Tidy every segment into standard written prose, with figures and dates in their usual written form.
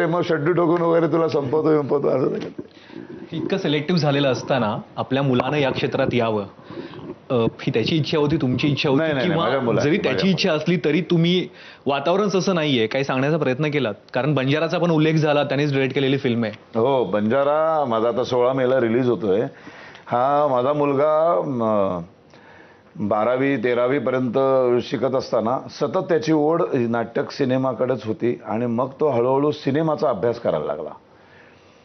मग शड्डू ठोकून वगैरे तुला संपवतो असं नाही. इतकं सिलेक्टिव्ह झालेलं असताना आपल्या मुलानं या क्षेत्रात यावं, ही त्याची इच्छा होती, तुमची इच्छा नाही, होती, नाही, माझ्या किंवा मुलाची, जरी माझ्या त्याची इच्छा असली तरी तुम्ही वातावरण तसं नाहीये काही सांगण्याचा प्रयत्न केलात? कारण बंजाराचा पण उल्लेख झाला, त्यानेच डिरेक्ट केलेली फिल्म आहे. हो, बंजारा माझा आता 16 मेला रिलीज होतोय. हा माझा मुलगा 12वी-13वी पर्यंत शिकत असताना सतत त्याची ओढ नाटक सिनेमाकडेच होती आणि मग तो हळूहळू सिनेमाचा अभ्यास करायला लागला.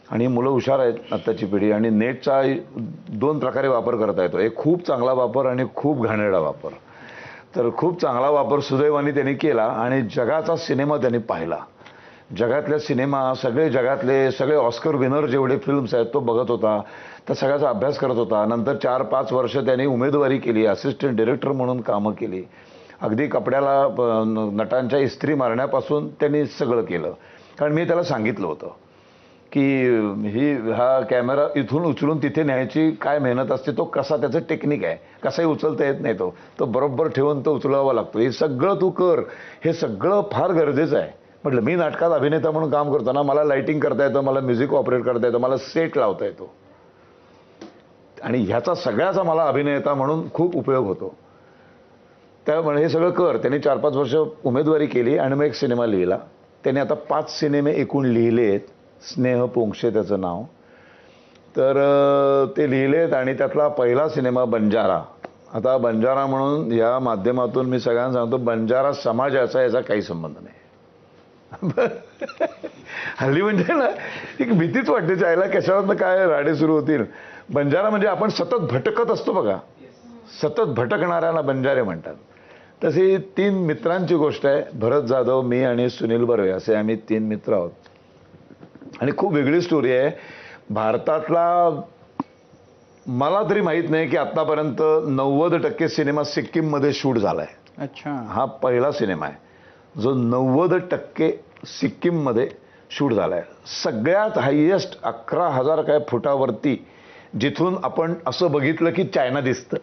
आणि मुलं हुशार आहेत आत्ताची पिढी, आणि नेटचा 2 प्रकारे वापर करता येतो. एक खूप चांगला वापर आणि खूप घाणेरडा वापर. तर खूप चांगला वापर सुदैवाने त्यांनी केला आणि जगाचा सिनेमा त्यांनी पाहिला. जगातल्या सिनेमा जगातले सगळे ऑस्कर विनर जेवढे फिल्म्स आहेत तो बघत होता, त्या सगळ्याचा अभ्यास करत होता. नंतर 4-5 वर्ष त्यांनी उमेदवारी केली, असिस्टंट डिरेक्टर म्हणून कामं केली. अगदी कपड्याला नटांच्या इस्त्री मारण्यापासून त्यांनी सगळं केलं. कारण मी त्याला सांगितलं होतं की हा कॅमेरा इथून उचलून तिथे न्यायची काय मेहनत असते, तो कसा त्याचं टेक्निक आहे, कसाही उचलता येत नाही, तो बरोबर ठेवून तो उचलावा लागतो. हे सगळं तू कर, हे सगळं फार गरजेचं आहे. म्हटलं मी नाटकात अभिनेता म्हणून काम करताना मला लाइटिंग करता येतं, मला म्युझिक ऑपरेट करता येतं, मला सेट लावता येतो, आणि ह्याचा सगळ्याचा मला अभिनेता म्हणून खूप उपयोग होतो. त्यामुळे हे सगळं कर. त्यांनी 4-5 वर्ष उमेदवारी केली आणि मग एक सिनेमा लिहिला. त्याने आता 5 सिनेमे एकूण लिहिलेत. स्नेह पोंक्षे त्याचं नाव. तर ते लिहिलेत आणि त्यातला पहिला सिनेमा बंजारा. आता बंजारा म्हणून या माध्यमातून मी सगळ्यांना सांगतो, बंजारा समाजाचा याचा काही संबंध नाही. हल्ली म्हणजे ना एक भीतीच वाटते चायला कशावर काय राडे सुरू होतील. बंजारा म्हणजे आपण सतत भटकत असतो बघा, सतत भटकणाऱ्याला बंजारे म्हणतात. तशी 3 मित्रांची गोष्ट आहे. भरत जाधव, मी आणि सुनील बर्वे असे आम्ही 3 मित्र आहोत. आणि खूप वेगळी स्टोरी आहे. भारतातला मला तरी माहित नाही की आतापर्यंत 90% सिनेमा सिक्कीममध्ये शूट झालाय. अच्छा. हा पहिला सिनेमा आहे जो 90% सिक्कीममध्ये शूट झालाय. सगळ्यात हायेस्ट 11,000 काय फुटावरती, जिथून आपण असं बघितलं की चायना दिसतं,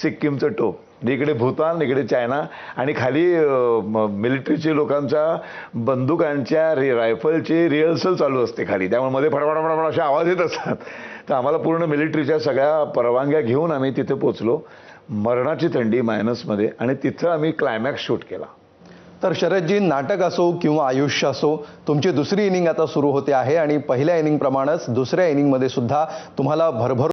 सिक्कीमचं टोप. इकडे भूतान, इकडे चायना, आणि खाली मिलिटरीचे लोकांच्या बंदुकांच्या रायफलची रिहर्सल चालू असते खाली. त्यामुळे मध्ये फडफड असे आवाज येत असतात. तर आम्हाला पूर्ण मिलिटरीच्या सगळ्या परवानग्या घेऊन आम्ही तिथे पोचलो. मरणाची थंडी मायनसमध्ये, आणि तिथं आम्ही क्लायमॅक्स शूट केला. तर शरदजी, नाटक असो किंवा आयुष्य असो, तुमची दुसरी इनिंग आता सुरू होते आहे आणि पहिल्या इनिंग प्रमाणेच दुसऱ्या इनिंगमध्ये सुद्धा तुम्हाला भरभरून